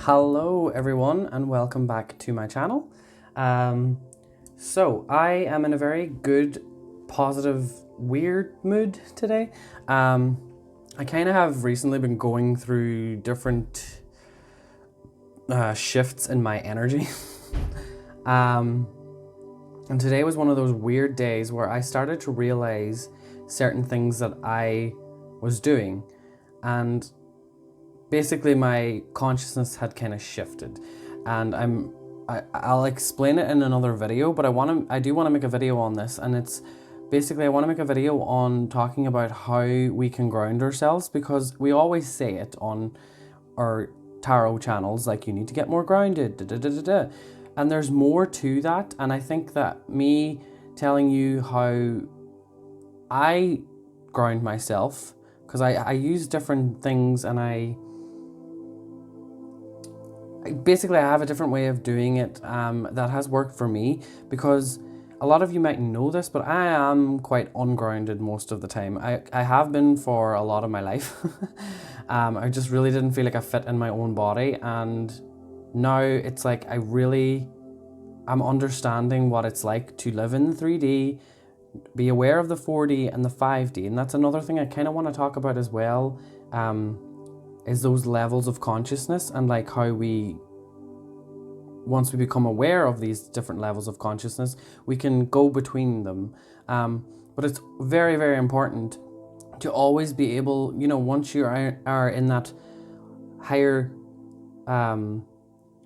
Hello everyone and welcome back to my channel. So I am in a very good, positive, weird mood today. I kind of have recently been going through different shifts in my energy. And today was one of those weird days where I started to realize certain things that I was doing, and basically my consciousness had kind of shifted, and I'll explain it in another video, but I do want to make a video on this, and it's basically I want to make a video on talking about how we can ground ourselves, because we always say it on our tarot channels, like you need to get more grounded, and there's more to that. And I think that me telling you how I ground myself, because I use different things, and I have a different way of doing it that has worked for me, because a lot of you might know this, but I am quite ungrounded most of the time. I have been for a lot of my life. I just really didn't feel like I fit in my own body, and now it's like I'm understanding what it's like to live in 3D, be aware of the 4D and the 5D, and that's another thing I kind of want to talk about as well. Is those levels of consciousness, and like how once we become aware of these different levels of consciousness, we can go between them. But it's very, very important to always be able, once you are in that higher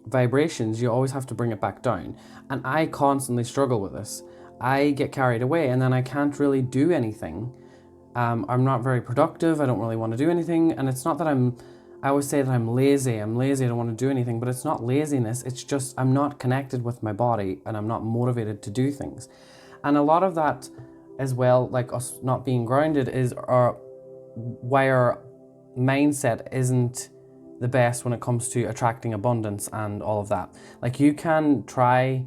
vibrations, you always have to bring it back down. And I constantly struggle with this. I get carried away, and then I can't really do anything. I'm not very productive. I don't really want to do anything. And it's not that I always say that I'm lazy. I don't want to do anything, but it's not laziness. It's just I'm not connected with my body, and I'm not motivated to do things. And a lot of that as well, like us not being grounded, is why our mindset isn't the best when it comes to attracting abundance and all of that. Like, you can try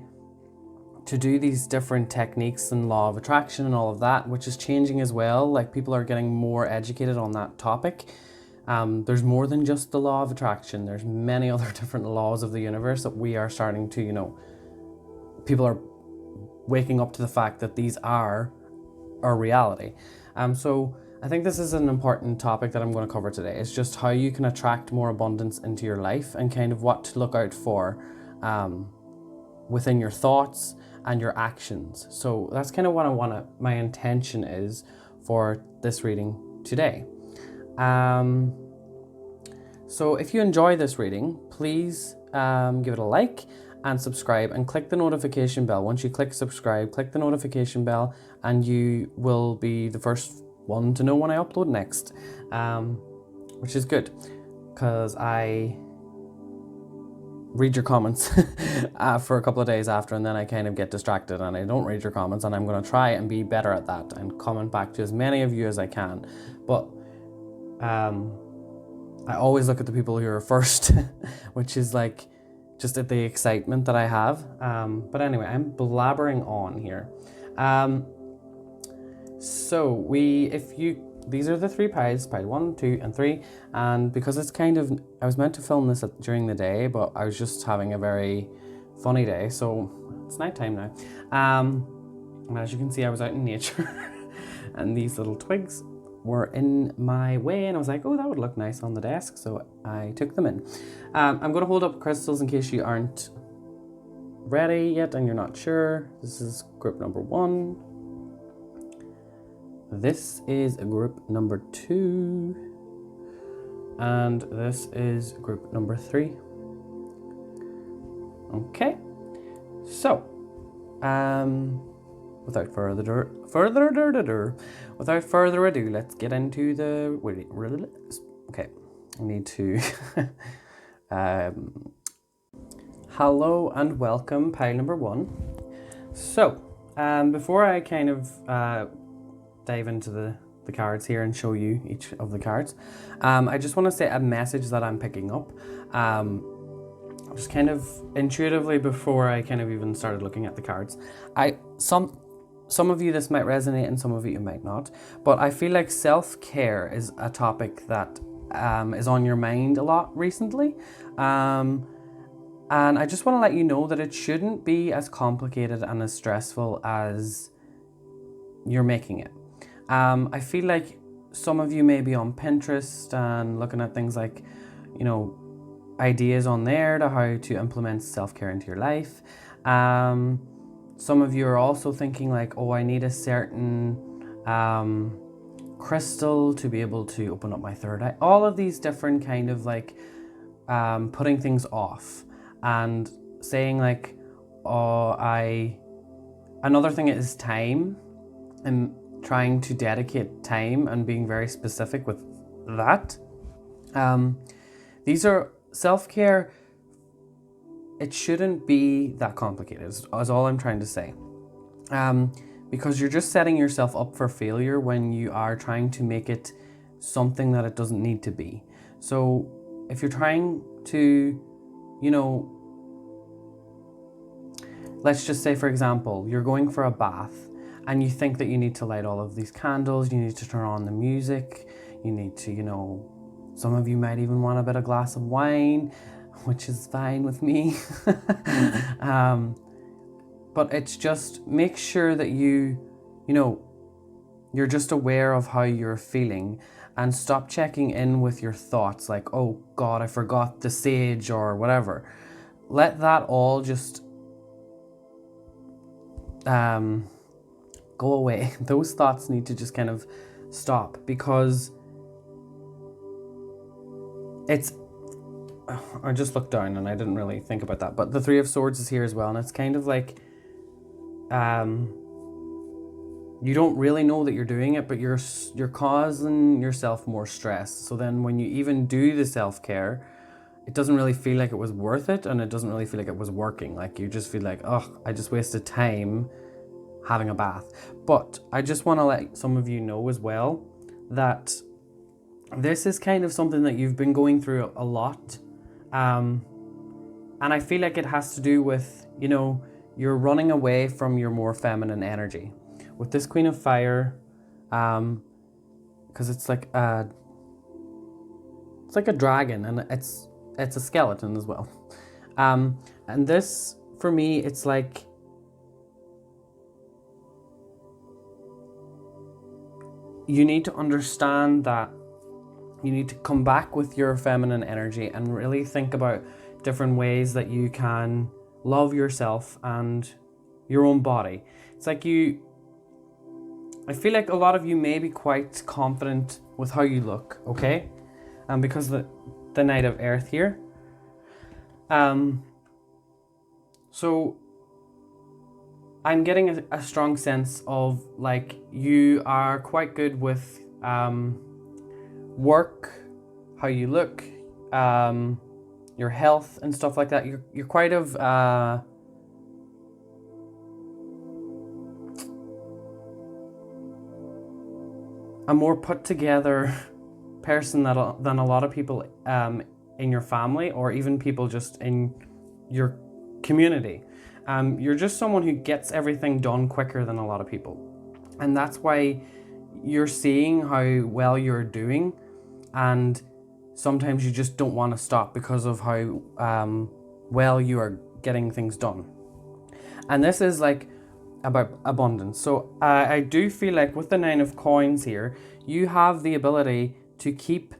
to do these different techniques and law of attraction and all of that, which is changing as well. Like, people are getting more educated on that topic. There's more than just the law of attraction. There's many other different laws of the universe that we are starting to, people are waking up to the fact that these are our reality. So I think this is an important topic that I'm going to cover today. It's just how you can attract more abundance into your life, and kind of what to look out for within your thoughts and your actions. So that's kind of what my intention is for this reading today. So if you enjoy this reading, please give it a like and subscribe, and click the notification bell. Once you click subscribe, click the notification bell, and you will be the first one to know when I upload next, which is good, because I read your comments for a couple of days after, and then I kind of get distracted and I don't read your comments, and I'm going to try and be better at that and comment back to as many of you as I can. But I always look at the people who are first, which is like just at the excitement that I have. But anyway, I'm blabbering on here. So these are the 3 piles, pile 1, 2, and 3. And because it's I was meant to film this during the day, but I was just having a very funny day. So it's nighttime now. And as you can see, I was out in nature and these little twigs were in my way, and I was like, oh, that would look nice on the desk. So I took them in. I'm going to hold up crystals in case you aren't ready yet and you're not sure. This is group number 1. This is group number 2, and this is group number 3. Okay, so without further ado, let's get into the okay. I need to hello and welcome, pile number 1. So before I kind of dive into the cards here and show you each of the cards, I just want to say a message that I'm picking up, just kind of intuitively before I kind of even started looking at the cards. Some of you this might resonate, and some of you might not, but I feel like self-care is a topic that is on your mind a lot recently. And I just want to let you know that it shouldn't be as complicated and as stressful as you're making it. I feel like some of you may be on Pinterest and looking at things like, ideas on there to how to implement self-care into your life. Some of you are also thinking like, oh, I need a certain crystal to be able to open up my third eye. All of these different kind of like putting things off and saying like, another thing is time, and trying to dedicate time and being very specific with that. These are self-care. It shouldn't be that complicated, is all I'm trying to say. Because you're just setting yourself up for failure when you are trying to make it something that it doesn't need to be. So if you're trying to, let's just say, for example, you're going for a bath and you think that you need to light all of these candles, you need to turn on the music, you need to, some of you might even want a bit of glass of wine, which is fine with me. But it's just make sure that you're just aware of how you're feeling, and stop checking in with your thoughts like, oh God, I forgot the sage or whatever. Let that all just go away. Those thoughts need to just kind of stop, because I just looked down and I didn't really think about that, but the Three of Swords is here as well, and it's kind of like you don't really know that you're doing it, but you're causing yourself more stress. So then when you even do the self-care, it doesn't really feel like it was worth it, and it doesn't really feel like it was working. Like you just feel like, oh, I just wasted time having a bath. But I just want to let some of you know as well that this is kind of something that you've been going through a lot. And I feel like it has to do with, you're running away from your more feminine energy. With this Queen of Fire, because it's like a dragon, and it's a skeleton as well. And this, for me, it's like you need to understand that you need to come back with your feminine energy and really think about different ways that you can love yourself and your own body. It's like I feel like a lot of you may be quite confident with how you look, okay? Because the Knight of Earth here. So I'm getting a strong sense of like you are quite good with work, how you look, your health and stuff like that. You're quite of a more put together person than a lot of people in your family, or even people just in your community. You're just someone who gets everything done quicker than a lot of people, and that's why you're seeing how well you're doing, and sometimes you just don't want to stop because of how well you are getting things done. And this is like about abundance. So I do feel like with the Nine of Coins here, you have the ability to keep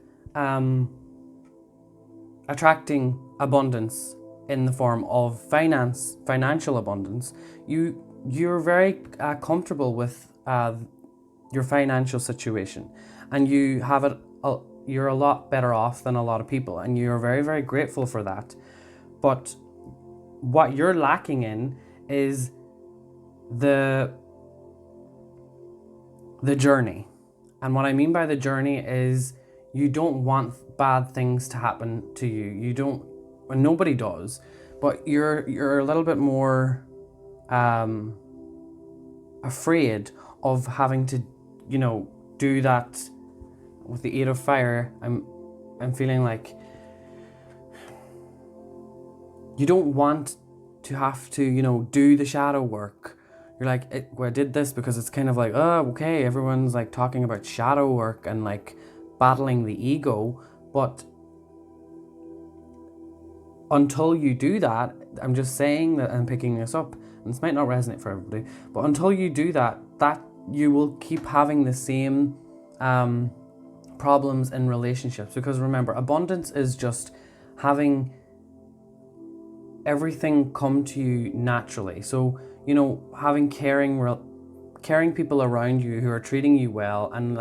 attracting abundance in the form of financial abundance. You're very comfortable with your financial situation, and you have it. You're a lot better off than a lot of people, and you're very, very grateful for that. But what you're lacking in is the journey. And what I mean by the journey is you don't want bad things to happen to you. You don't, and nobody does, but you're a little bit more afraid of having to, do that. With the Eight of Fire, I'm feeling like you don't want to have to, do the shadow work. You're like, I did this because it's kind of like, oh, okay, everyone's like talking about shadow work and like battling the ego, But until you do that, I'm just saying that I'm picking this up, and this might not resonate for everybody, but until you do that, you will keep having the same problems in relationships. Because remember, abundance is just having everything come to you naturally. So, having caring people around you who are treating you well, and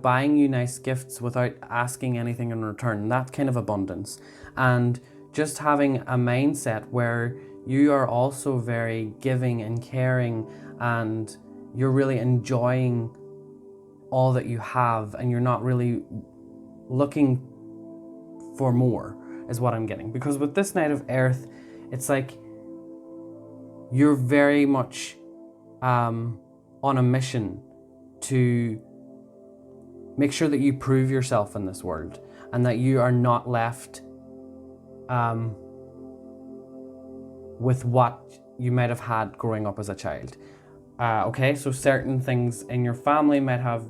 buying you nice gifts without asking anything in return, that kind of abundance. And just having a mindset where you are also very giving and caring, and you're really enjoying all that you have, and you're not really looking for more, is what I'm getting. Because with this Knight of Earth, it's like you're very much on a mission to make sure that you prove yourself in this world, and that you are not left with what you might have had growing up as a child. Okay, so certain things in your family might have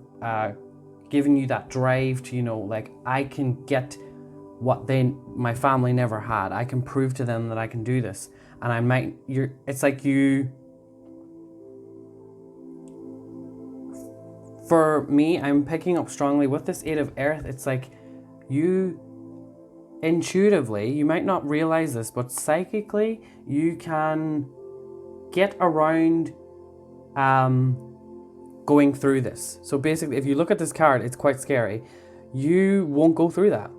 given you that drive to, I can get what my family never had. I can prove to them that I can do this. And it's like for me, I'm picking up strongly with this Eight of Earth. It's like you intuitively, you might not realize this, but psychically, you can get around going through this. So basically, if you look at this card, it's quite scary. You won't go through that.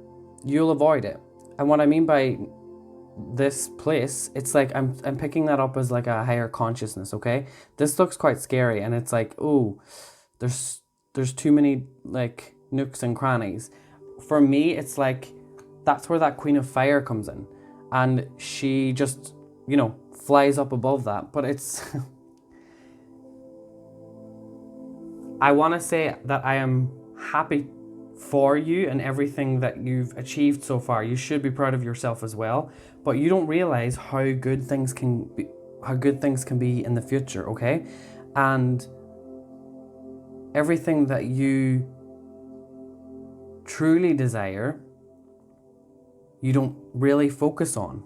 You'll avoid it. And what I mean by this place, it's like I'm picking that up as like a higher consciousness, okay? This looks quite scary, and it's like, oh, there's too many like nooks and crannies. For me, it's like that's where that Queen of Fire comes in, and she just flies up above that. But it's I want to say that I am happy for you and everything that you've achieved so far. You should be proud of yourself as well, but you don't realize how good things can be in the future, okay? And everything that you truly desire, you don't really focus on.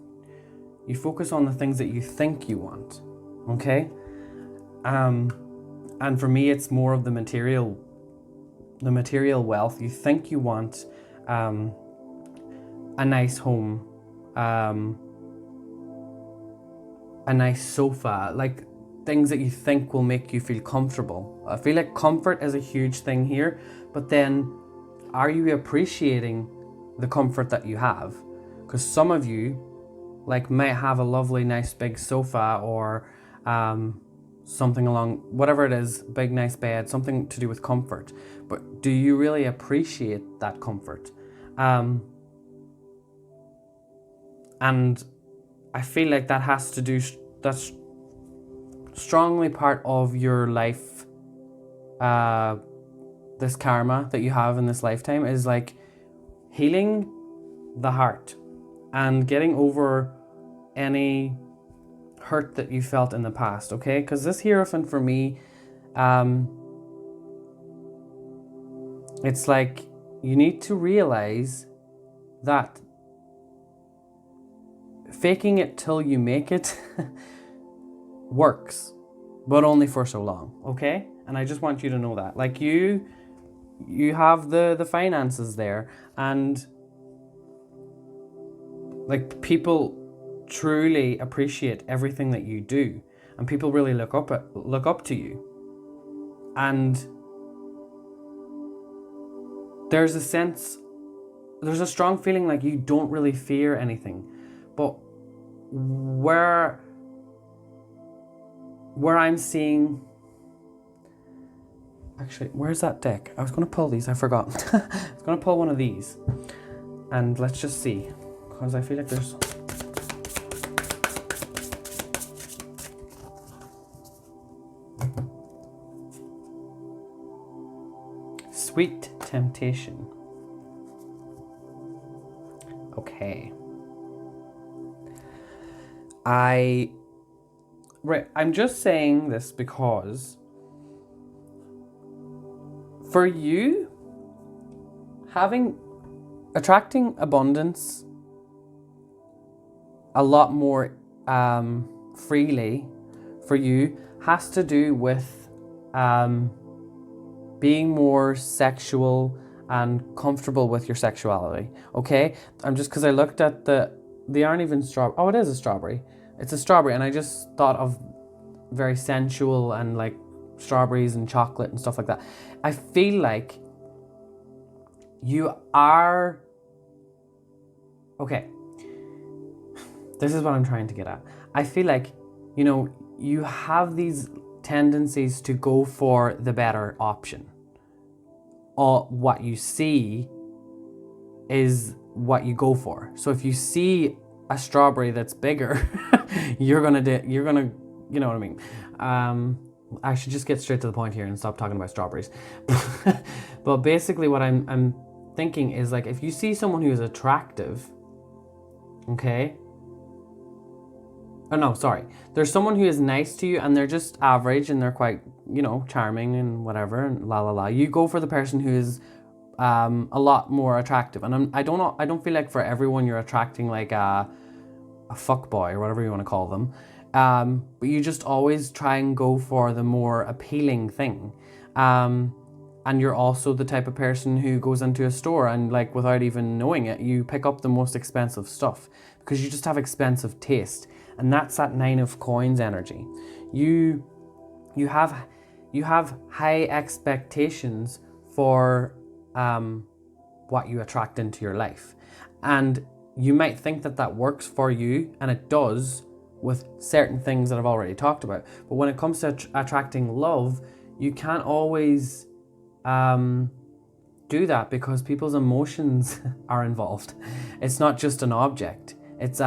You focus on the things that you think you want, okay? And for me, it's more of the material wealth. You think you want a nice home, a nice sofa, like things that you think will make you feel comfortable. I feel like comfort is a huge thing here, but then are you appreciating the comfort that you have? Because some of you might have a lovely nice big sofa, or something along, whatever it is, big nice bed, something to do with comfort. But do you really appreciate that comfort? And I feel like that's strongly part of your life, this karma that you have in this lifetime, is like healing the heart and getting over any hurt that you felt in the past, okay? Because this Hierophant for me, it's like you need to realize that faking it till you make it works, but only for so long, okay? And I just want you to know that. Like you have the finances there, and like people truly appreciate everything that you do, and people really look up to you. And there's a strong feeling like you don't really fear anything. But where I'm seeing, actually, where's that deck? I was going to pull these, I forgot. I was going to pull one of these, and let's just see, because I feel like there's Sweet Temptation. Okay. I'm just saying this because for you, having attracting abundance a lot more freely for you has to do with being more sexual and comfortable with your sexuality. Okay, I'm just, because I looked at they aren't even strawberry. Oh, it is a strawberry. It's a strawberry, and I just thought of very sensual and like strawberries and chocolate and stuff like that. I feel like you are okay. This is what I'm trying to get at. I feel like, you know, you have these tendencies to go for the better option. Or what you see is what you go for. So if you see a strawberry that's bigger, you're gonna, you know what I mean. I should just get straight to the point here and stop talking about strawberries. But basically what I'm thinking is, like, if you see someone who is attractive, okay, oh no, sorry, there's someone who is nice to you and they're just average and they're quite, you know, charming and whatever and la la la, you go for the person who is a lot more attractive. And I don't feel like for everyone you're attracting like a fuckboy or whatever you want to call them, but you just always try and go for the more appealing thing. And you're also the type of person who goes into a store and, like, without even knowing it, you pick up the most expensive stuff because you just have expensive taste. And that's that 9 of coins energy. You have high expectations for what you attract into your life. And you might think that works for you, and it does with certain things that I've already talked about. But when it comes to attracting love, you can't always do that because people's emotions are involved. It's not just an object. It's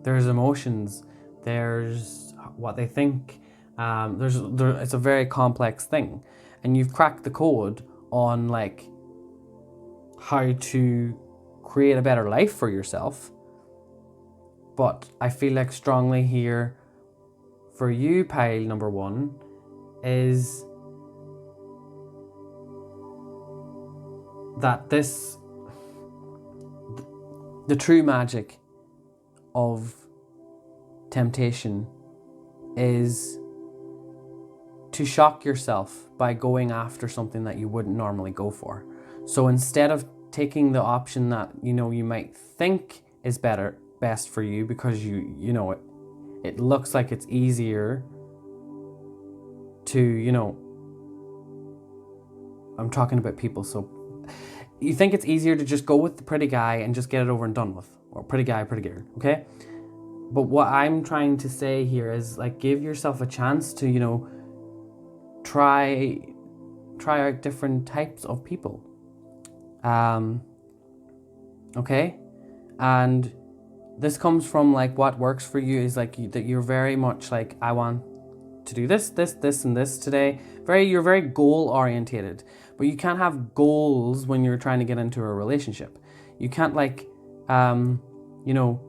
there's emotions, there's what they think, it's a very complex thing, and you've cracked the code on, like, how to create a better life for yourself. But I feel like strongly here for you, pile number 1, is that the true magic of temptation is to shock yourself by going after something that you wouldn't normally go for. So instead of taking the option that, you know, you might think is best for you because you know it looks like it's easier to, you know, I'm talking about people, so you think it's easier to just go with the pretty guy and just get it over and done with, or pretty guy, pretty girl, okay? But what I'm trying to say here is, like, give yourself a chance to, you know, try out different types of people. Okay? And this comes from, like, what works for you is, like, that you're very much like, I want to do this, and this today. You're very goal orientated, but you can't have goals when you're trying to get into a relationship. You can't, like, you know,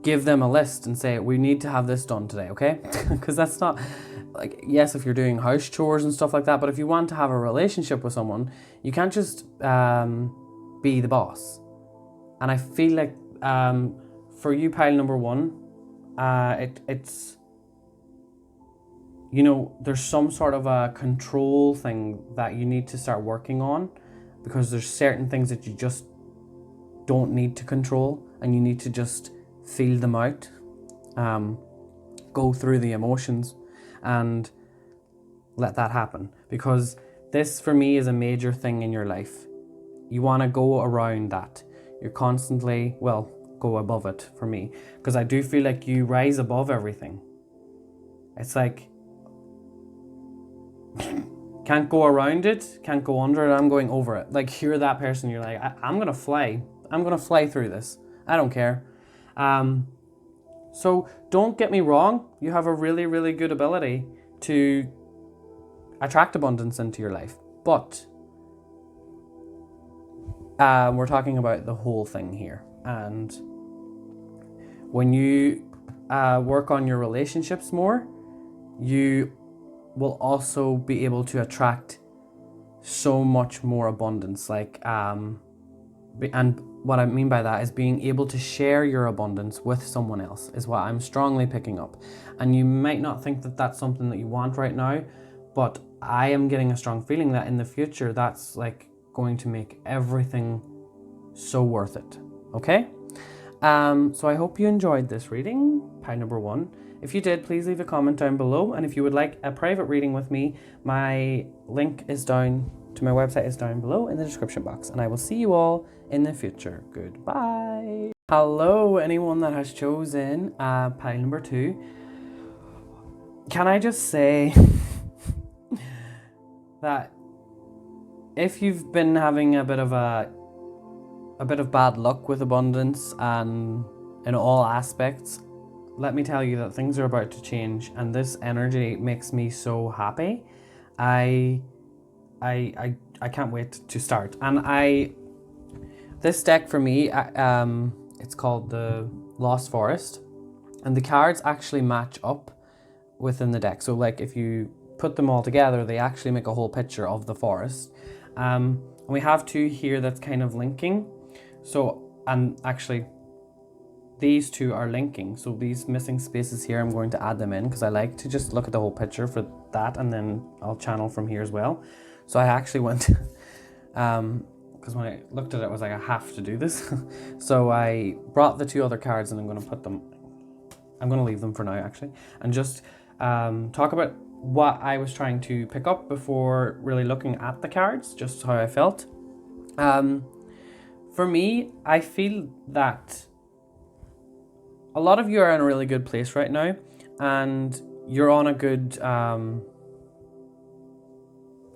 give them a list and say, we need to have this done today, okay? Because that's not, like, yes, if you're doing house chores and stuff like that, but if you want to have a relationship with someone, you can't just be the boss. And I feel like for you, pile number 1, it's, you know, there's some sort of a control thing that you need to start working on, because there's certain things that you just don't need to control, and you need to just feel them out, go through the emotions and let that happen. Because this, for me, is a major thing in your life. You want to go around that. You're constantly, well, go above it for me, because I do feel like you rise above everything. It's like, can't go around it, can't go under it, I'm going over it. Like, you're that person, you're like, I'm gonna fly through this, I don't care. So don't get me wrong, you have a really, really good ability to attract abundance into your life, but we're talking about the whole thing here. And when you work on your relationships more, you will also be able to attract so much more abundance. And what I mean by that is being able to share your abundance with someone else is what I'm strongly picking up. And you might not think that that's something that you want right now, but I am getting a strong feeling that in the future, that's like going to make everything so worth it. Okay? So I hope you enjoyed this reading, pile number 1. If you did, please leave a comment down below. And if you would like a private reading with me, my link is down to my website is down below in the description box. And I will see you all in the future. Goodbye. Hello, anyone that has chosen pile number 2. Can I just say that if you've been having a bit of bad luck with abundance and in all aspects, let me tell you that things are about to change, and this energy makes me so happy. I can't wait to start. And this deck for me, it's called the Lost Forest, and the cards actually match up within the deck. So like if you put them all together, they actually make a whole picture of the forest. And we have 2 here that's kind of linking. So, and actually these 2 are linking. So these missing spaces here, I'm going to add them in because I like to just look at the whole picture for that, and then I'll channel from here as well. So I actually went, because when I looked at it, I was like, I have to do this. So I brought the 2 other cards, and I'm going to leave them for now actually, and just talk about what I was trying to pick up before really looking at the cards, just how I felt. For me, I feel that a lot of you are in a really good place right now, and you're on a good,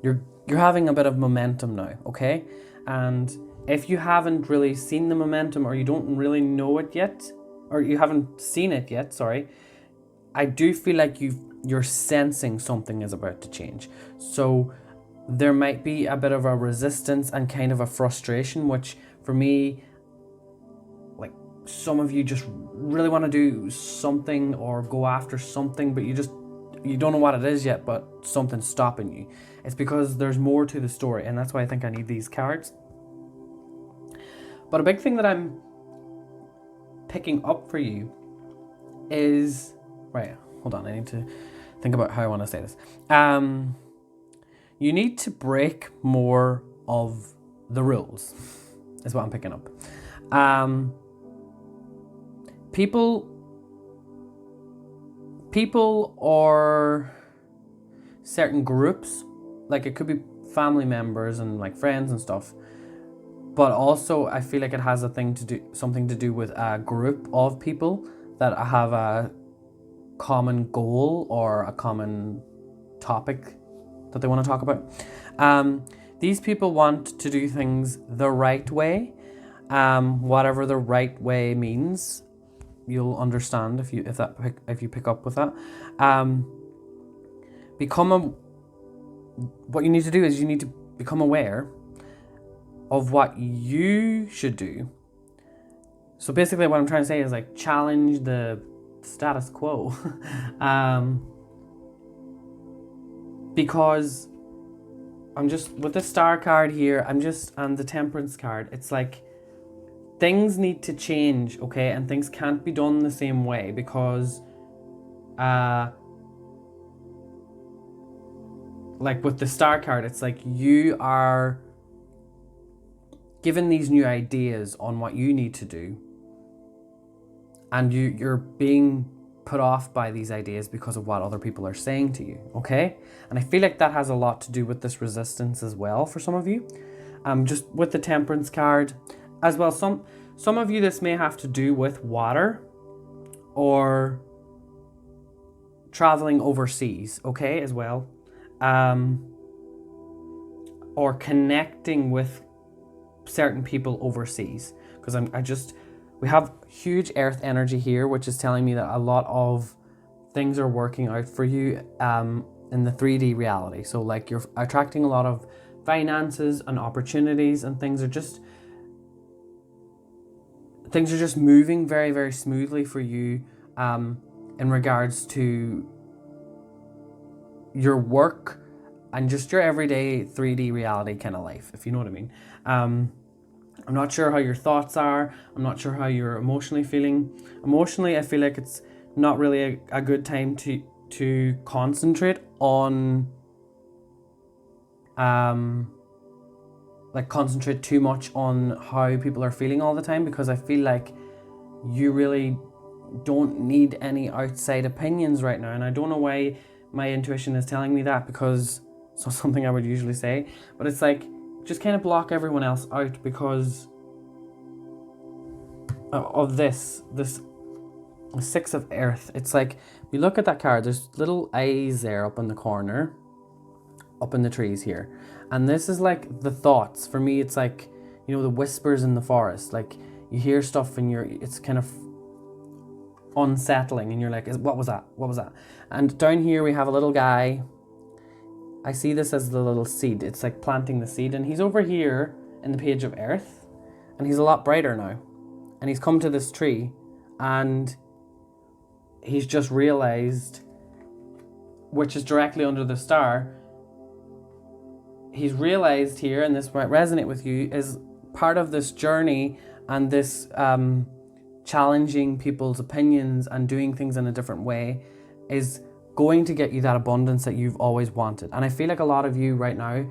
you're having a bit of momentum now, okay? And if you haven't really seen the momentum, or you don't really know it yet, or you haven't seen it yet, sorry, I do feel like you're sensing something is about to change. So there might be a bit of a resistance and kind of a frustration, which for me, like some of you just really want to do something or go after something, but you don't know what it is yet, but something's stopping you. It's because there's more to the story, and that's why I think I need these cards. But a big thing that I'm picking up for you is, right, hold on, I need to think about how I want to say this. You need to break more of the rules, is what I'm picking up. People or certain groups, like it could be family members and like friends and stuff, but also I feel like it has something to do with a group of people that have a common goal or a common topic that they want to talk about. These people want to do things the right way, whatever the right way means. You'll understand if you pick up with that. What you need to do is you need to become aware of what you should do. So basically what I'm trying to say is like challenge the status quo. Because I'm just, with the Star card here, and the Temperance card, it's like things need to change, okay? And things can't be done the same way because like with the Star card, it's like you are given these new ideas on what you need to do, and you're being put off by these ideas because of what other people are saying to you, okay? And I feel like that has a lot to do with this resistance as well for some of you. Just with the Temperance card as well, some of you, this may have to do with water or traveling overseas, okay, as well. Or connecting with certain people overseas, because we have huge earth energy here, which is telling me that a lot of things are working out for you in the 3D reality. So like you're attracting a lot of finances and opportunities, and things are just moving very, very smoothly for you in regards to your work and just your everyday 3D reality kind of life, if you know what I mean. I'm not sure how your thoughts are. I'm not sure how you're emotionally feeling. Emotionally, I feel like it's not really a good time to concentrate on concentrate too much on how people are feeling all the time, because I feel like you really don't need any outside opinions right now. And I don't know why my intuition is telling me that, because it's not something I would usually say, but it's like, just kind of block everyone else out because of this Six of Earth. It's like, you look at that card, there's little eyes there up in the corner, up in the trees here. And this is like the thoughts. For me, it's like, you know, the whispers in the forest. Like, you hear stuff and it's kind of unsettling and you're like, what was that? What was that? And down here we have a little guy. I see this as the little seed. It's like planting the seed, and he's over here in the Page of Earth, and he's a lot brighter now. And he's come to this tree, and he's just realized, which is directly under the star, he's realized here, and this might resonate with you, is part of this journey and this challenging people's opinions and doing things in a different way is going to get you that abundance that you've always wanted. And I feel like a lot of you right now,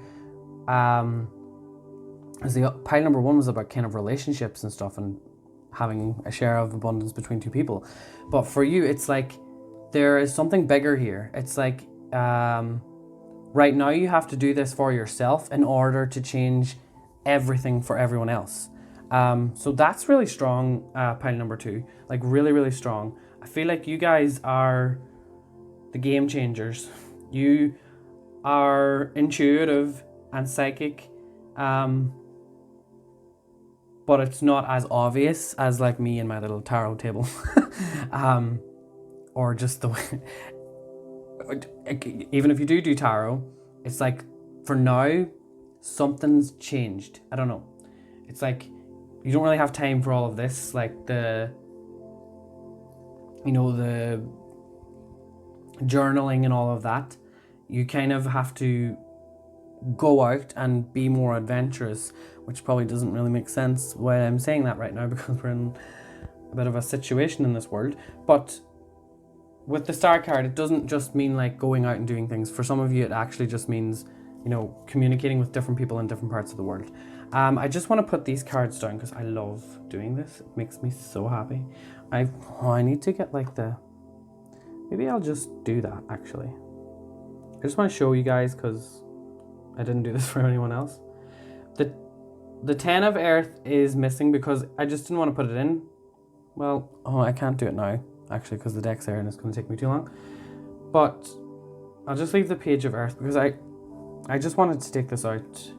as the pile number 1 was about kind of relationships and stuff and having a share of abundance between two people. But for you, it's like there is something bigger here. It's like right now you have to do this for yourself in order to change everything for everyone else. So that's really strong, pile number 2, like really, really strong. I feel like you guys are the game changers. You are intuitive and psychic, but it's not as obvious as like me and my little tarot table. Or just the way, even if you do tarot, it's like for now something's changed. I don't know, it's like you don't really have time for all of this, like the journaling and all of that. You kind of have to go out and be more adventurous, which probably doesn't really make sense why I'm saying that right now, because we're in a bit of a situation in this world. But with the star card, it doesn't just mean like going out and doing things. For some of you, it actually just means, communicating with different people in different parts of the world. I just want to put these cards down because I love doing this. It makes me so happy. I need to get like maybe I'll just do that actually. I just want to show you guys because I didn't do this for anyone else. The 10 of Earth is missing because I just didn't want to put it in. Well, I can't do it now actually because the deck's there and it's going to take me too long. But I'll just leave the Page of Earth because I just wanted to take this out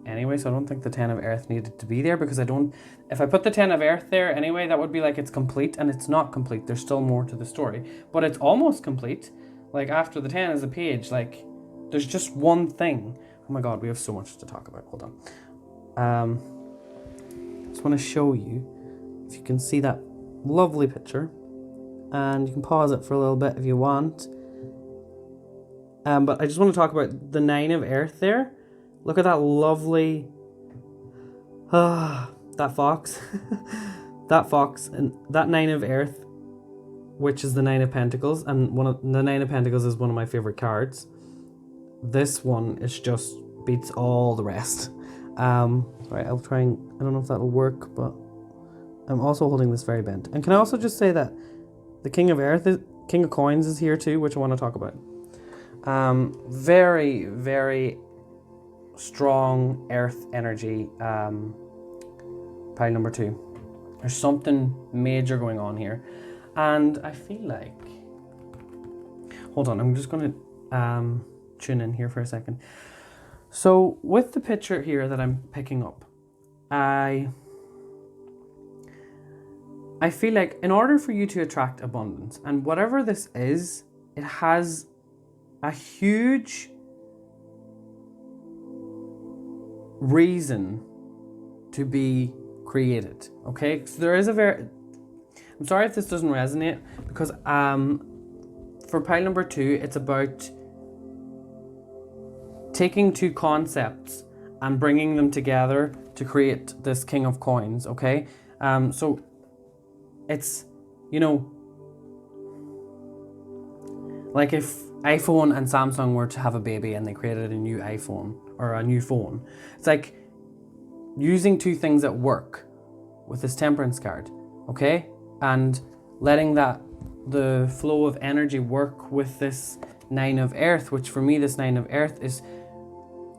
anyway, so I don't think the 10 of Earth needed to be there, because if I put the 10 of Earth there anyway, that would be like it's complete, and it's not complete. There's still more to the story, but it's almost complete. Like after the 10 is a page, like there's just one thing. Oh my god, we have so much to talk about. Hold on. Just want to show you if you can see that lovely picture, and you can pause it for a little bit if you want. But I just want to talk about the 9 of Earth there. Look at that lovely, that fox, that fox, and that 9 of Earth, which is the 9 of Pentacles, and the 9 of Pentacles is one of my favorite cards. This one is just beats all the rest. Right, I'll try and, I don't know if that'll work, but I'm also holding this very bent. And can I also just say that the King of Coins is here too, which I want to talk about. Very, very strong Earth energy, pile number 2. There's something major going on here, and I feel like, hold on, I'm just going to tune in here for a second. So with the picture here that I'm picking up, I feel like in order for you to attract abundance, and whatever this is, it has a huge reason to be created. Okay, so there is I'm sorry if this doesn't resonate, because for pile number 2, it's about taking two concepts and bringing them together to create this King of Coins, okay? So it's, you know, like if iPhone and Samsung were to have a baby and they created a new iPhone or a new phone, it's like using two things that work with this Temperance card, okay? And letting the flow of energy work with this Nine of Earth, which for me, this Nine of Earth is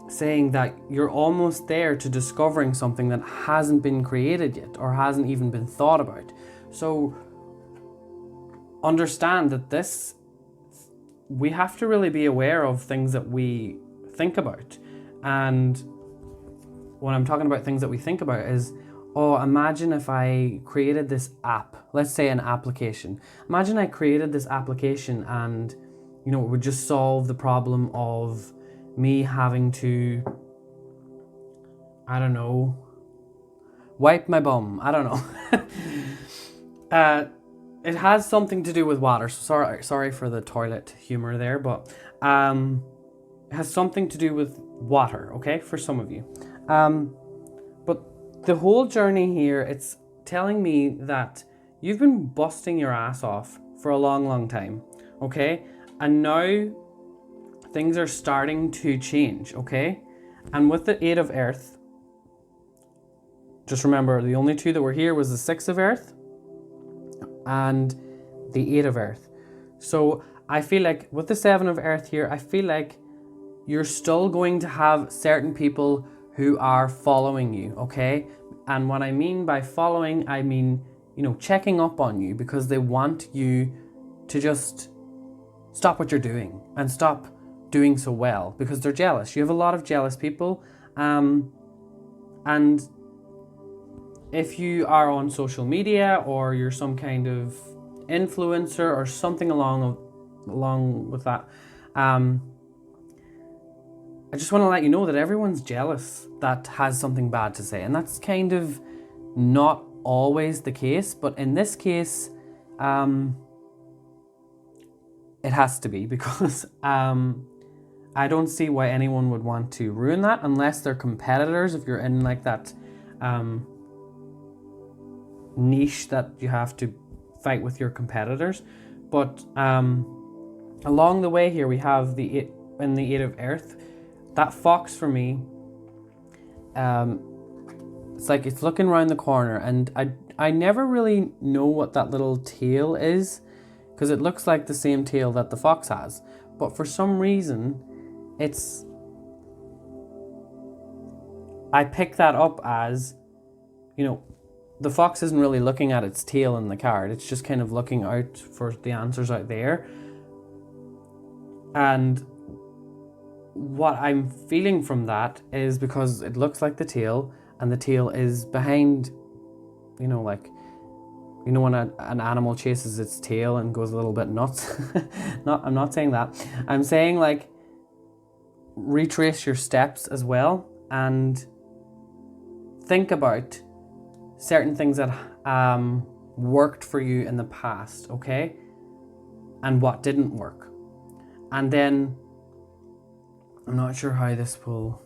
saying that you're almost there to discovering something that hasn't been created yet or hasn't even been thought about. So understand that we have to really be aware of things that we think about. And when I'm talking about things that we think about is, oh, imagine if I created this app, let's say an application. Imagine I created this application and, you know, it would just solve the problem of me having to, I don't know, wipe my bum. I don't know. It has something to do with water. So sorry for the toilet humor there, but it has something to do with water, okay, for some of you. But the whole journey here, it's telling me that you've been busting your ass off for a long, long time, okay? And now things are starting to change, okay? And with the Eight of Earth, just remember the only two that were here was the Six of Earth and the Eight of Earth. So I feel like with the Seven of Earth here, I feel like you're still going to have certain people who are following you, okay? And what I mean by following, I mean, you know, checking up on you because they want you to just stop what you're doing and stop doing so well because they're jealous. You have a lot of jealous people. And if you are on social media or you're some kind of influencer or something along with that, I just want to let you know that everyone's jealous that has something bad to say. And that's kind of not always the case, but in this case, it has to be because I don't see why anyone would want to ruin that unless they're competitors. If you're in like that niche that you have to fight with your competitors. But along the way here, we have the Eight of Earth. That fox for me, it's like it's looking around the corner, and I never really know what that little tail is because it looks like the same tail that the fox has. But for some reason, I pick that up as, you know, the fox isn't really looking at its tail in the card. It's just kind of looking out for the answers out there. And what I'm feeling from that is because it looks like the tail and the tail is behind, you know, like, you know when an animal chases its tail and goes a little bit nuts? I'm not saying that. I'm saying like retrace your steps as well and think about certain things that worked for you in the past, okay? And what didn't work. And then, I'm not sure how this will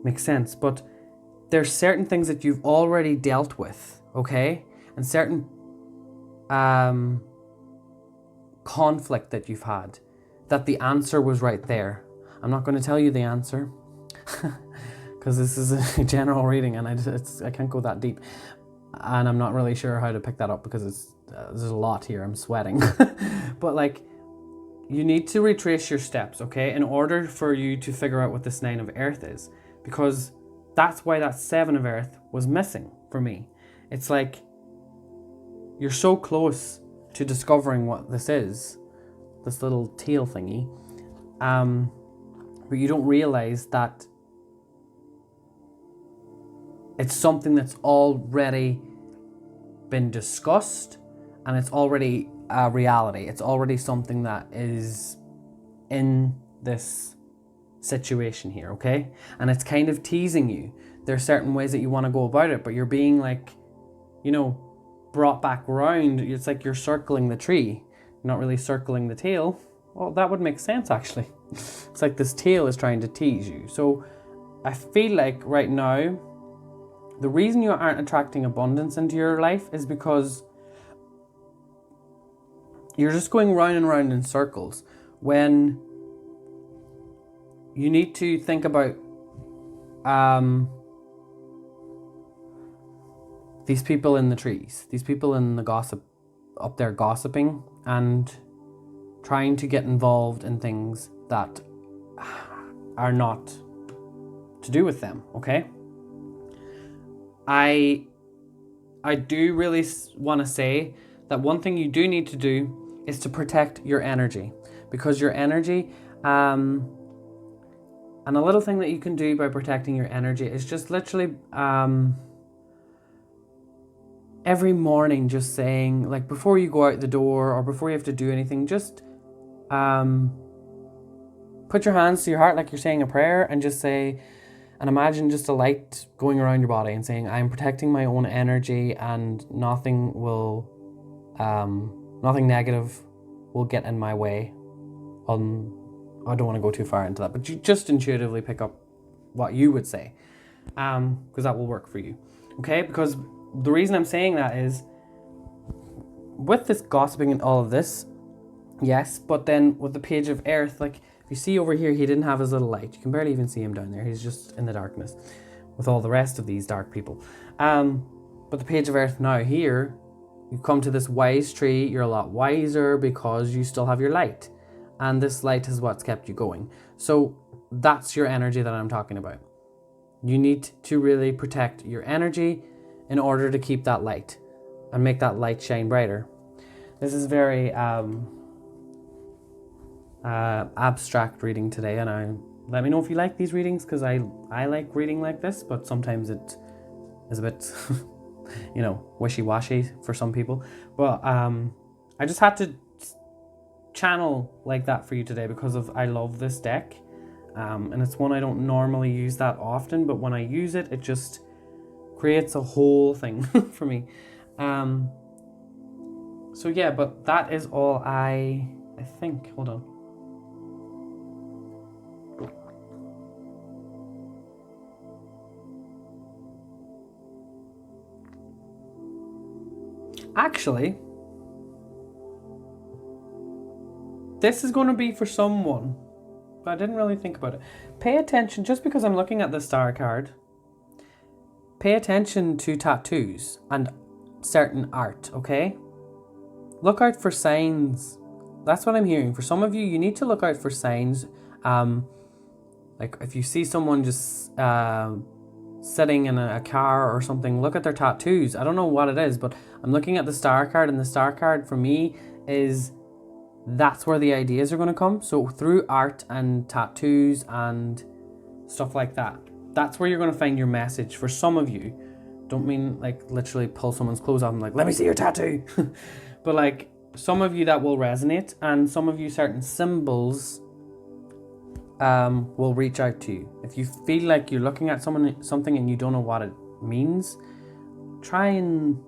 make sense, but there's certain things that you've already dealt with, okay? And certain conflict that you've had, that the answer was right there. I'm not going to tell you the answer because this is a general reading and I can't go that deep. And I'm not really sure how to pick that up because there's a lot here. I'm sweating. But like, you need to retrace your steps, okay? In order for you to figure out what this Nine of Earth is. Because that's why that Seven of Earth was missing for me. It's like, you're so close to discovering what this is. This little tail thingy. But you don't realize that it's something that's already been discussed and it's already a reality. It's already something that is in this situation here, okay? And it's kind of teasing you. There are certain ways that you want to go about it, but you're being like, you know, brought back around. It's like you're circling the tree, not really circling the tail. Well, that would make sense actually. It's like this tail is trying to tease you. So I feel like right now, the reason you aren't attracting abundance into your life is because you're just going round and round in circles, when you need to think about these people in the trees, these people in the gossip, up there gossiping and trying to get involved in things that are not to do with them, okay? I do really want to say that one thing you do need to do is to protect your energy, because your energy, and a little thing that you can do by protecting your energy is just literally every morning just saying, like, before you go out the door or before you have to do anything, just put your hands to your heart like you're saying a prayer, and just say, and imagine just a light going around your body and saying, I'm protecting my own energy, and nothing negative will get in my way. I don't want to go too far into that, but you just intuitively pick up what you would say, because that will work for you, okay? Because the reason I'm saying that is, with this gossiping and all of this, yes, but then with the Page of Earth, like, if you see over here, he didn't have his little light. You can barely even see him down there. He's just in the darkness with all the rest of these dark people. But the Page of Earth now here, you come to this wise tree. You're a lot wiser because you still have your light. And this light is what's kept you going. So that's your energy that I'm talking about. You need to really protect your energy in order to keep that light and make that light shine brighter. This is very abstract reading today, and let me know if you like these readings, because I like reading like this, but sometimes it is a bit wishy-washy for some people. But I just had to channel like that for you today because I love this deck, and it's one I don't normally use that often, but when I use it, it just creates a whole thing for me. So yeah, but that is all I think. Hold on. Actually, this is going to be for someone, but I didn't really think about it. Pay attention, just because I'm looking at the star card, pay attention to tattoos and certain art, okay? Look out for signs. That's what I'm hearing. For some of you, you need to look out for signs. Like if you see someone just sitting in a car or something, look at their tattoos. I don't know what it is, but I'm looking at the star card, and the star card for me is, that's where the ideas are going to come. So through art and tattoos and stuff like that, that's where you're going to find your message. For some of you, don't mean like literally pull someone's clothes off and like, let me see your tattoo. But like, some of you that will resonate, and some of you certain symbols will reach out to you. If you feel like you're looking at something and you don't know what it means, try and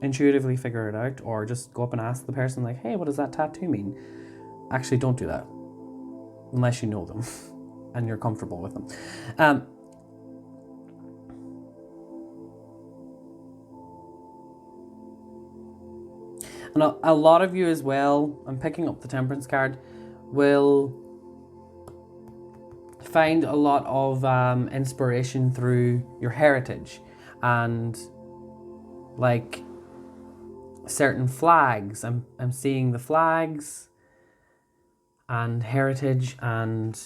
intuitively figure it out, or just go up and ask the person, like, hey, what does that tattoo mean? Actually, don't do that unless you know them and you're comfortable with them. And a lot of you as well, I'm picking up the Temperance card, will find a lot of inspiration through your heritage, and like certain flags. I'm seeing the flags and heritage and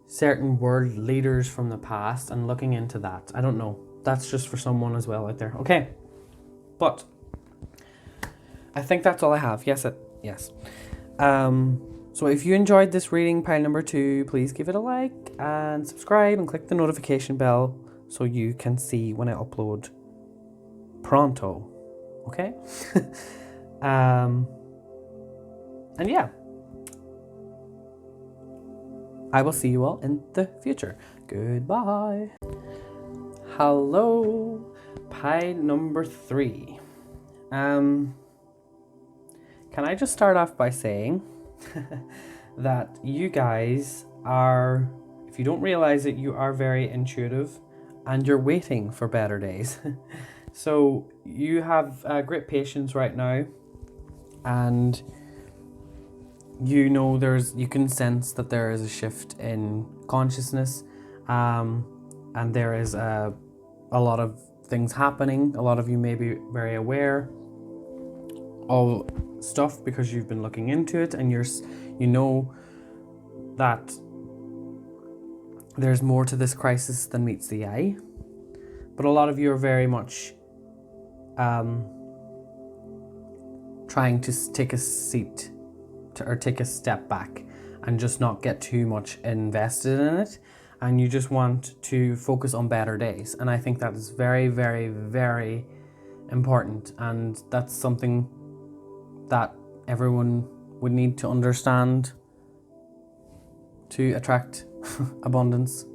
certain world leaders from the past, and looking into that. I don't know. That's just for someone as well out there. Okay. But I think that's all I have. Yes. So if you enjoyed this reading, pile number 2, please give it a like and subscribe and click the notification bell so you can see when I upload pronto. Okay? And yeah, I will see you all in the future. Goodbye. Hello, pile number 3. Can I just start off by saying that you guys are, if you don't realize it, you are very intuitive and you're waiting for better days. So you have great patience right now, and you know you can sense that there is a shift in consciousness, and there is a lot of things happening. A lot of you may be very aware of stuff because you've been looking into it, and you know that there's more to this crisis than meets the eye. But a lot of you are very much trying to take a seat or take a step back and just not get too much invested in it, and you just want to focus on better days. And I think that is very, very, very important, and that's something that everyone would need to understand to attract abundance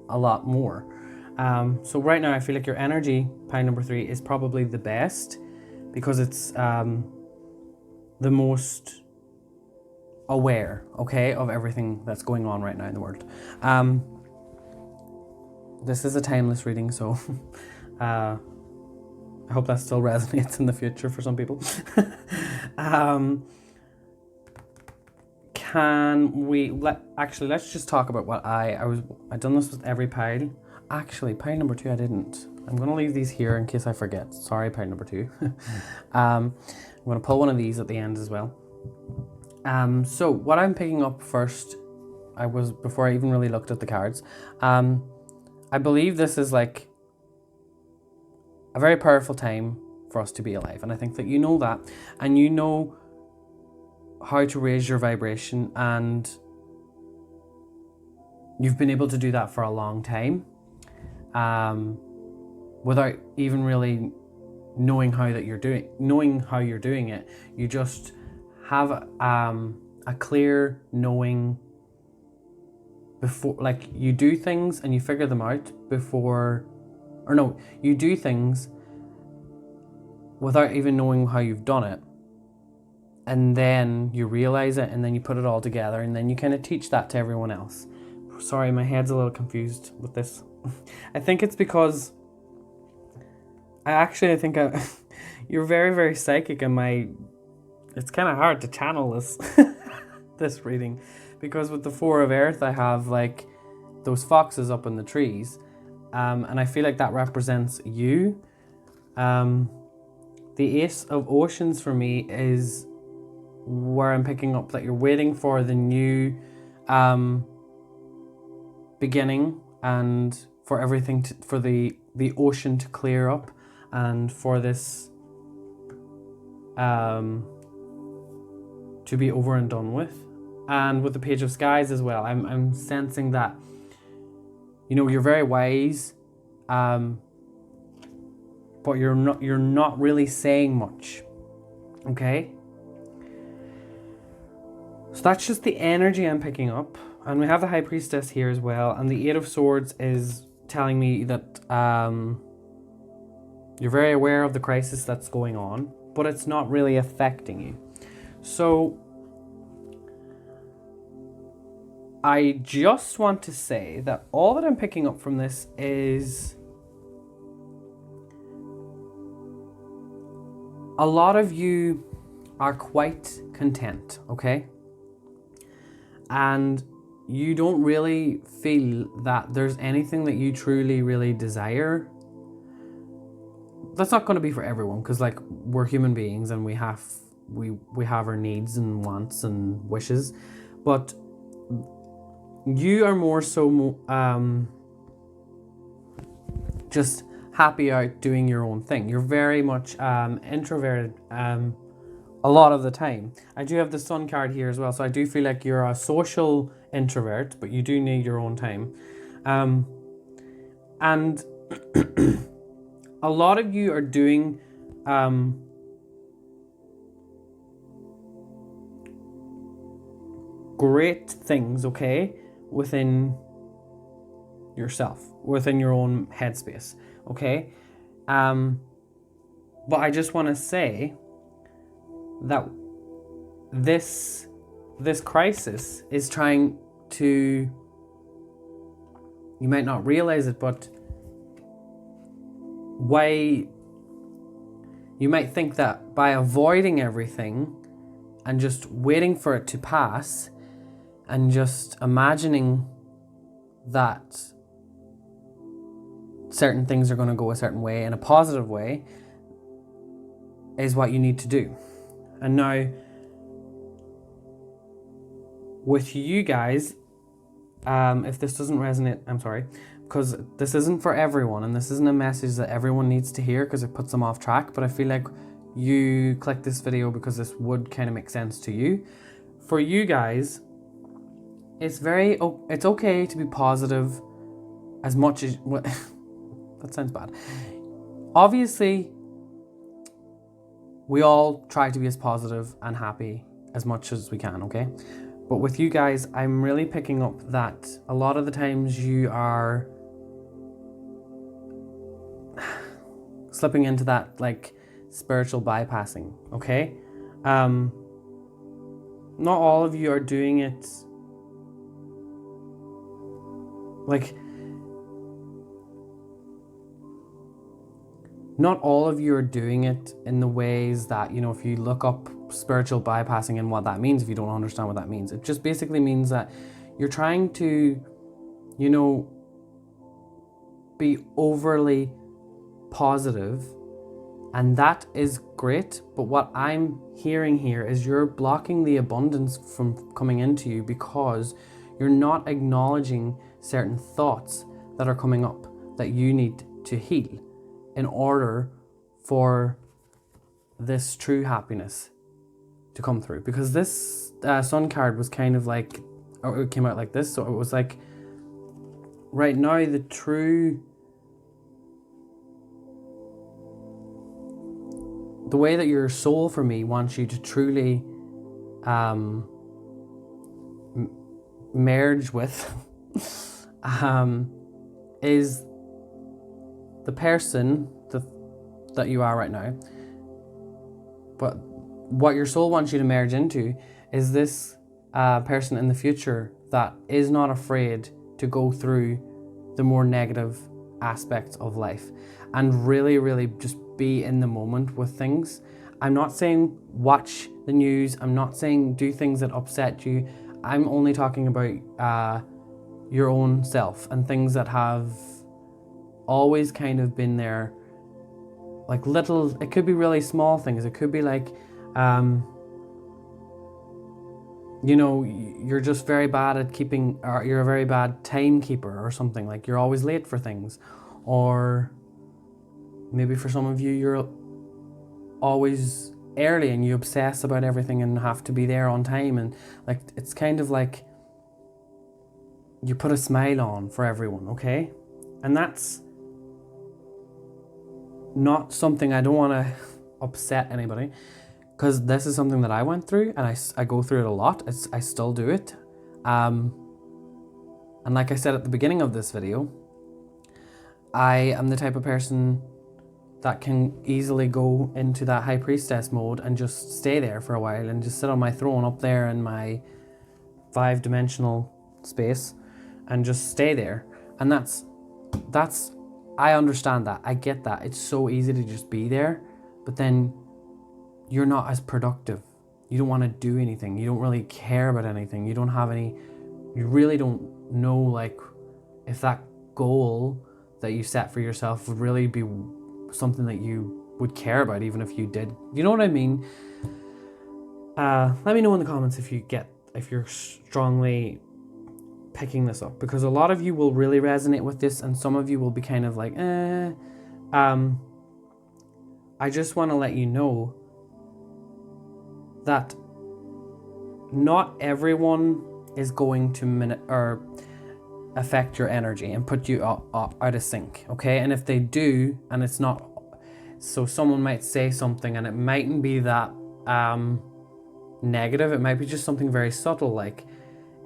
a lot more. So right now I feel like your energy, pile number 3, is probably the best, because it's the most aware, okay, of everything that's going on right now in the world. This is a timeless reading, so I hope that still resonates in the future for some people. Let's just talk about what I've done this with every pile. Actually, pile number 2 I didn't. I'm going to leave these here in case I forget. Sorry, pile number 2. I'm going to pull one of these at the end as well. So what I'm picking up first, before I even really looked at the cards, I believe this is like a very powerful time for us to be alive. And I think that you know that, and you know how to raise your vibration, and you've been able to do that for a long time, without even really knowing how you're doing it. You just have a clear knowing before, like, you do things and you figure them out you do things without even knowing how you've done it, and then you realize it, and then you put it all together, and then you kind of teach that to everyone else. Sorry, my head's a little confused with this. I think it's because you're very, very psychic, and it's kind of hard to channel this this reading, because with the 4 of Earth I have like those foxes up in the trees, and I feel like that represents you. The Ace of Oceans for me is where I'm picking up that you're waiting for the new beginning, and for everything for the ocean to clear up, and for this to be over and done with. And with the Page of Skies as well, I'm sensing that, you know, you're very wise, but you're not really saying much. Okay? So that's just the energy I'm picking up. And we have the High Priestess here as well, and the 8 of Swords is telling me that you're very aware of the crisis that's going on, but it's not really affecting you. So I just want to say that all that I'm picking up from this is a lot of you are quite content, okay? And you don't really feel that there's anything that you truly, really desire. That's not going to be for everyone, because like, we're human beings and we have our needs and wants and wishes, but you are more so just happy out doing your own thing. You're very much introverted a lot of the time. I do have the Sun card here as well, so I do feel like you're a social introvert, but you do need your own time. And a lot of you are doing great things, okay, within yourself, within your own headspace, okay? But I just want to say that this this crisis is trying to, you might not realize it, but you might think that by avoiding everything and just waiting for it to pass and just imagining that certain things are going to go a certain way in a positive way is what you need to do. And now with you guys, if this doesn't resonate, I'm sorry, because this isn't for everyone and this isn't a message that everyone needs to hear because it puts them off track, but I feel like you click this video because this would kind of make sense to you. For you guys, it's okay to be positive as much as, well, that sounds bad. Obviously, we all try to be as positive and happy as much as we can, okay? But with you guys, I'm really picking up that a lot of the times you are slipping into that like spiritual bypassing, okay? Not all of you are doing it like, not all of you are doing it in the ways that, you know, if you look up spiritual bypassing and what that means, if you don't understand what that means, it just basically means that you're trying to, you know, be overly positive, and that is great. But what I'm hearing here is you're blocking the abundance from coming into you because you're not acknowledging certain thoughts that are coming up that you need to heal in order for this true happiness to come through. Because this sun card was kind of like, or it came out like this, so it was like, right now the way that your soul for me wants you to truly merge with is the person that you are right now. But what your soul wants you to merge into is this person in the future that is not afraid to go through the more negative aspects of life and really, really just be in the moment with things. I'm not saying watch the news. I'm not saying do things that upset you. I'm only talking about your own self and things that have always kind of been there, like little, it could be really small things. It could be like, you know, you're just very bad at keeping, or you're a very bad timekeeper or something, like you're always late for things. Or maybe for some of you, you're always early and you obsess about everything and have to be there on time. And like, it's kind of like you put a smile on for everyone, okay? And that's not something, I don't want to upset anybody, because this is something that I went through and I go through it a lot. I still do it. And like I said at the beginning of this video, I am the type of person that can easily go into that high priestess mode and just stay there for a while and just sit on my throne up there in my 5-dimensional space and just stay there. And that's I understand that. I get that. It's so easy to just be there, but then you're not as productive. You don't want to do anything. You don't really care about anything. You don't have any, you really don't know like if that goal that you set for yourself would really be something that you would care about, even if you did. You know what I mean? Let me know in the comments if you're strongly picking this up, because a lot of you will really resonate with this and some of you will be kind of like, I just want to let you know that not everyone is going to affect your energy and put you out of sync, okay? And if they do, and it's not, so someone might say something and it mightn't be that negative, it might be just something very subtle like,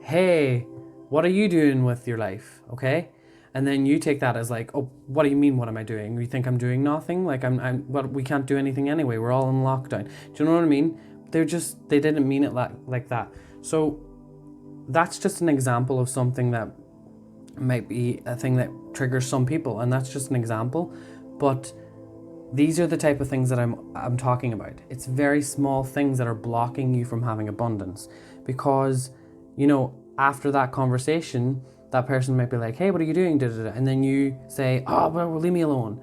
hey, what are you doing with your life, okay? And then you take that as like, oh, what do you mean, what am I doing? You think I'm doing nothing? Like we can't do anything anyway, we're all in lockdown. Do you know what I mean? They didn't mean it like that. So that's just an example of something that might be a thing that triggers some people, and that's just an example. But these are the type of things that I'm talking about. It's very small things that are blocking you from having abundance, because, you know, after that conversation, that person might be like, hey, what are you doing? And then you say, oh, well, leave me alone.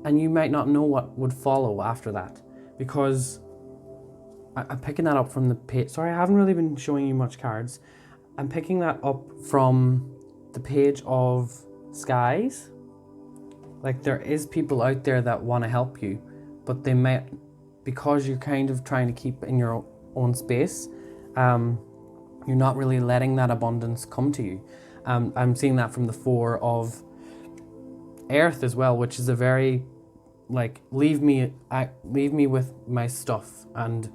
And you might not know what would follow after that, because I'm picking that up from the page. Sorry, I haven't really been showing you much cards. I'm picking that up from the page of skies. Like, there is people out there that want to help you, but they might, because you're kind of trying to keep in your own space, you're not really letting that abundance come to you. I'm seeing that from the Four of Earth as well, which is a very, like, leave me with my stuff, and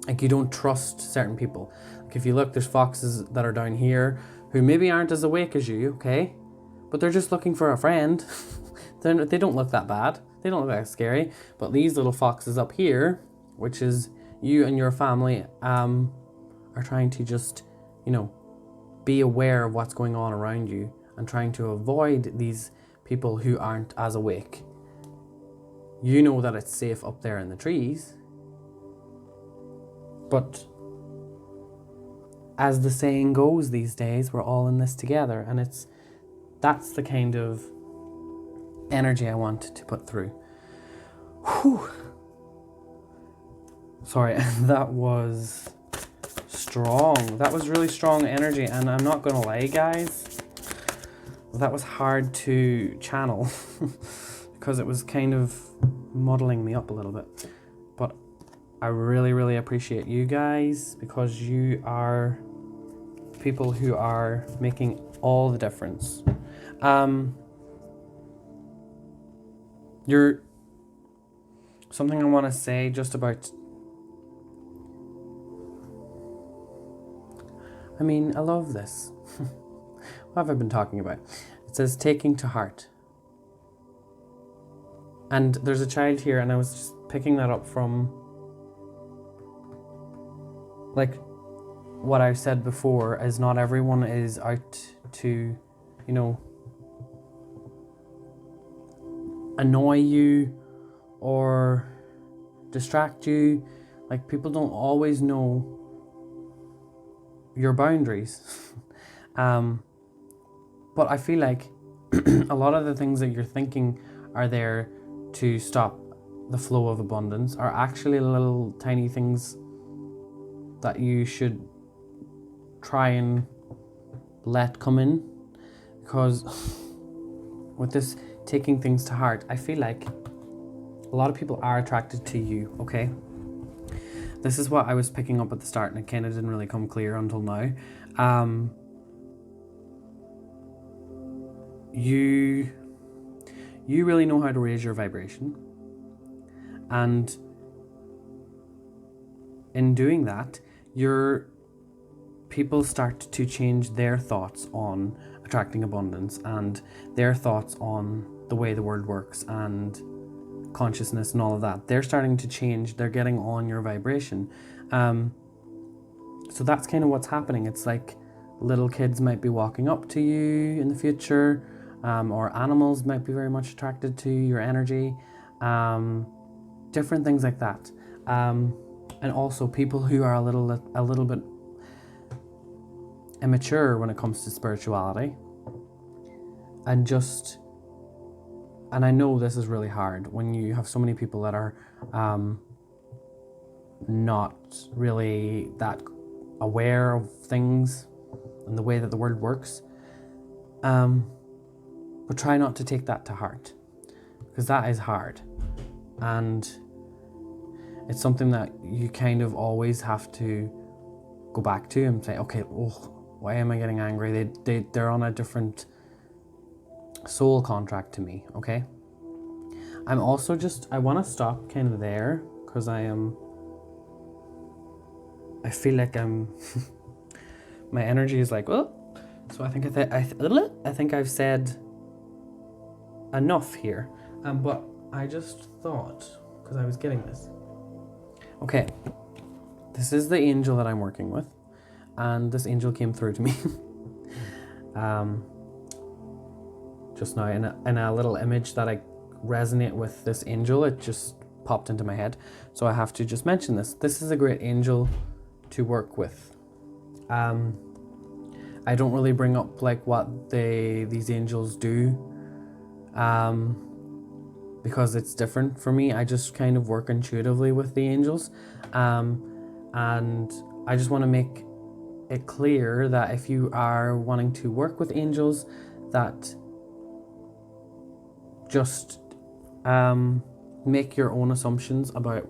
like, you don't trust certain people. Like, if you look, there's foxes that are down here who maybe aren't as awake as you, okay? But they're just looking for a friend. They don't look that bad. They don't look that scary. But these little foxes up here, which is you and your family, are trying to just, you know, be aware of what's going on around you and trying to avoid these people who aren't as awake. You know that it's safe up there in the trees. But as the saying goes these days, we're all in this together, and that's the kind of energy I want to put through. Whew. Sorry, that was strong. That was really strong energy, and I'm not gonna lie, guys, that was hard to channel because it was kind of muddling me up a little bit. But I really, really appreciate you guys, because you are people who are making all the difference. You're something I want to say just about, I mean, I love this. What have I been talking about? It says taking to heart. And there's a child here, and I was just picking that up from, like, what I've said before, is not everyone is out to, you know, annoy you or distract you. Like, people don't always know your boundaries. But I feel like a lot of the things that you're thinking are there to stop the flow of abundance are actually little tiny things that you should try and let come in. Because with this taking things to heart, I feel like a lot of people are attracted to you, okay? This is what I was picking up at the start, and it kind of didn't really come clear until now. You really know how to raise your vibration, and in doing that, your people start to change their thoughts on attracting abundance and their thoughts on the way the world works and consciousness and all of that. They're starting to change. They're getting on your vibration. So that's kind of what's happening. It's like little kids might be walking up to you in the future, or animals might be very much attracted to your energy. Different things like that. And also people who are a little bit immature when it comes to spirituality, and I know this is really hard when you have so many people that are not really that aware of things and the way that the world works, but try not to take that to heart, because that is hard, and it's something that you kind of always have to go back to and say, okay, why am I getting angry? They're on a different soul contract to me, okay? I'm also I want to stop kind of there, because I feel like my energy is like, oh, so I think I've said enough here, but I just thought, because I was getting this. Okay, this is the angel that I'm working with. and this angel came through to me just now in a little image that I resonate with this angel. It just popped into my head, so I have to just mention this. This is a great angel to work with. I don't really bring up like what these angels do, because it's different for me. I just kind of work intuitively with the angels, and I just want to make it clear that if you are wanting to work with angels, that just make your own assumptions about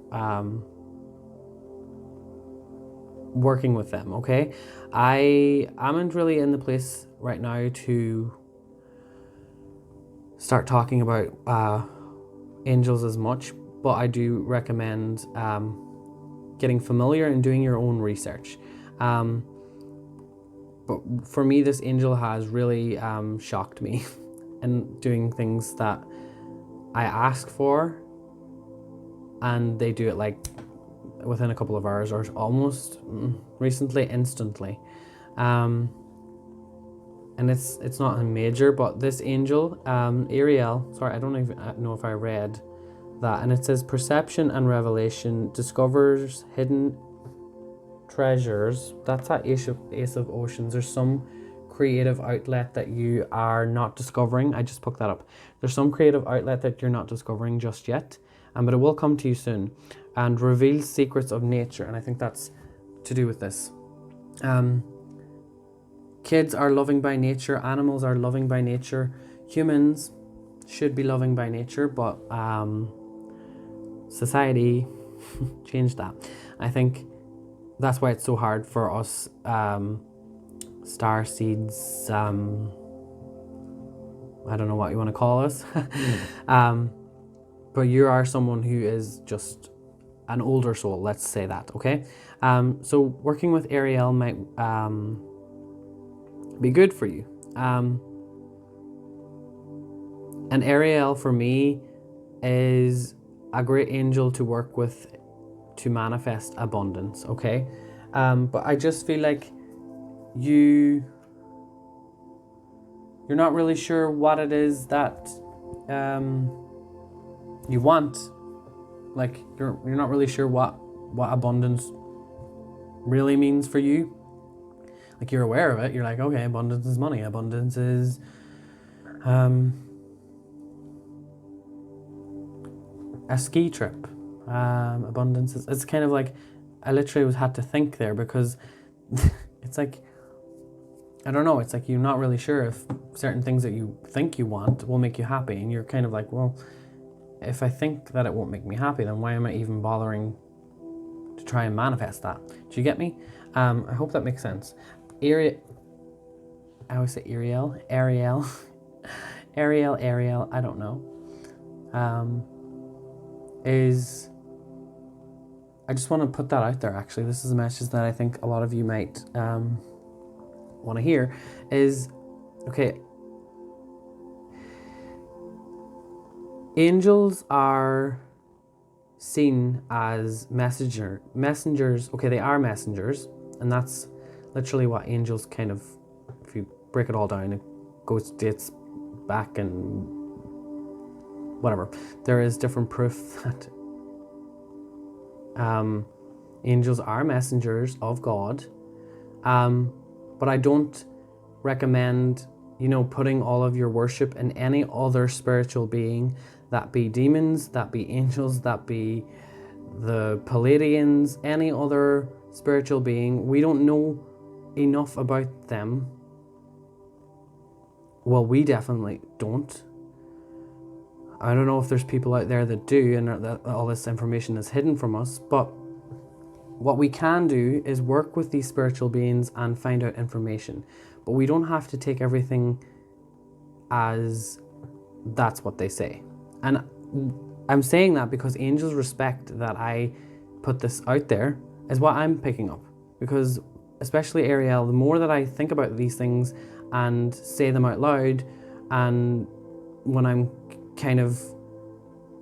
working with them, okay? I am really in the place right now to start talking about angels as much, but I do recommend getting familiar and doing your own research. But for me, this angel has really shocked me in doing things that I ask for, and they do it like within a couple of hours, or almost recently instantly. And it's not a major, but this angel, Ariel, sorry, I don't even know if I read that, and it says perception and revelation, discovers hidden treasures. That's that Ace of Oceans. There's some creative outlet that you are not discovering. I just picked that up. There's some creative outlet that you're not discovering just yet, but it will come to you soon, and reveals secrets of nature. And I think that's to do with this. Kids are loving by nature. Animals are loving by nature. Humans should be loving by nature, but society changed that. I think that's why it's so hard for us star seeds, I don't know what you want to call us. But you are someone who is just an older soul, let's say that, okay? So working with Ariel might be good for you. And Ariel, for me, is a great angel to work with to manifest abundance, okay? But I just feel like you're not really sure what it is that you want. Like you're not really sure what abundance really means for you. Like you're aware of it. You're like, okay, abundance is money. Abundance is a ski trip. Abundance is, it's kind of like, I literally had to think there, because it's like, I don't know, it's like you're not really sure if certain things that you think you want will make you happy, and you're kind of like, well, if I think that it won't make me happy, then why am I even bothering to try and manifest that? Do you get me? I hope that makes sense. I always say Ariel, Ariel, I don't know. I just want to put that out there, actually. This is a message that I think a lot of you might want to hear, is, okay, angels are seen as messengers. Okay, they are messengers, and that's literally what angels kind of, if you break it all down, it dates back and whatever. There is different proof that angels are messengers of God, but I don't recommend, putting all of your worship in any other spiritual being, that be demons, that be angels, that be the Palladians, any other spiritual being. We don't know enough about them. Well, we definitely don't. I don't know if there's people out there that do, and that all this information is hidden from us, but what we can do is work with these spiritual beings and find out information. But we don't have to take everything as that's what they say. And I'm saying that because angels respect that I put this out there, is what I'm picking up. Because especially Ariel, the more that I think about these things and say them out loud, and when I'm kind of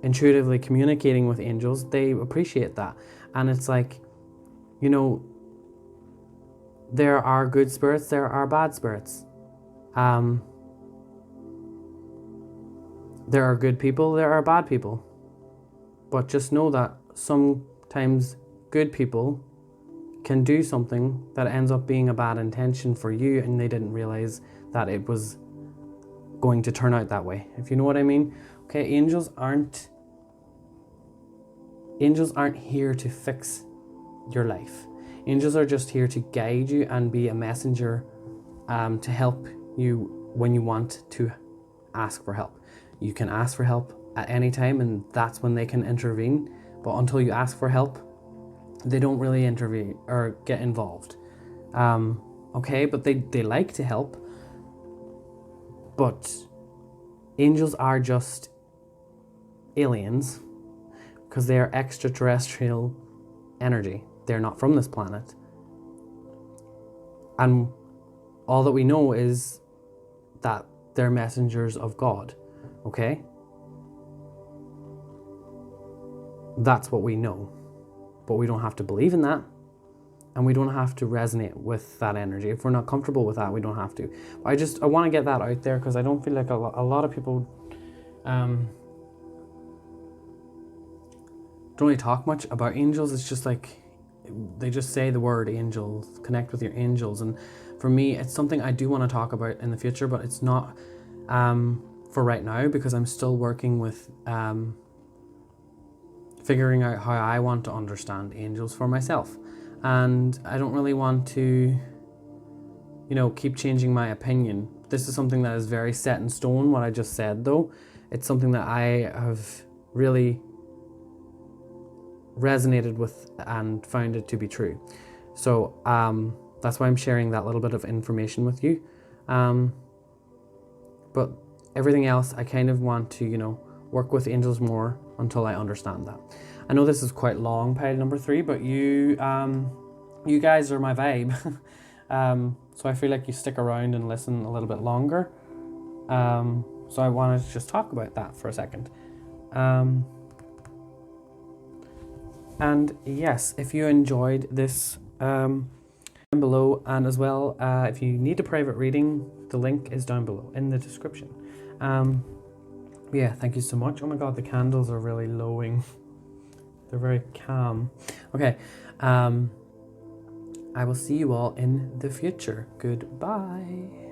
intuitively communicating with angels, they appreciate that. And it's like, there are good spirits, there are bad spirits. There are good people, there are bad people. But just know that sometimes good people can do something that ends up being a bad intention for you, and they didn't realize that it was going to turn out that way, if you know what I mean. Okay, angels aren't here to fix your life. Angels are just here to guide you and be a messenger to help you when you want to ask for help. You can ask for help at any time, and that's when they can intervene. But until you ask for help, they don't really intervene or get involved. Okay, but they like to help. But angels are just aliens because they are extraterrestrial energy. They're not from this planet. And all that we know is that they're messengers of God. Okay? That's what we know. But we don't have to believe in that. And we don't have to resonate with that energy. If we're not comfortable with that, we don't have to. I want to get that out there because I don't feel like a lot of people don't really talk much about angels. It's just like they just say the word angels, connect with your angels. And for me, it's something I do want to talk about in the future, but it's not for right now because I'm still working with figuring out how I want to understand angels for myself. And I don't really want to, keep changing my opinion. This is something that is very set in stone, what I just said, though. It's something that I have really resonated with and found it to be true. So that's why I'm sharing that little bit of information with you. But everything else, I kind of want to, work with angels more until I understand that. I know this is quite long, pile number 3, but you guys are my vibe. So I feel like you stick around and listen a little bit longer. So I wanted to just talk about that for a second. And yes, if you enjoyed this, down below, and as well, if you need a private reading, the link is down below in the description. Yeah, thank you so much. Oh my god, the candles are really glowing. They're very calm. Okay, I will see you all in the future. Goodbye.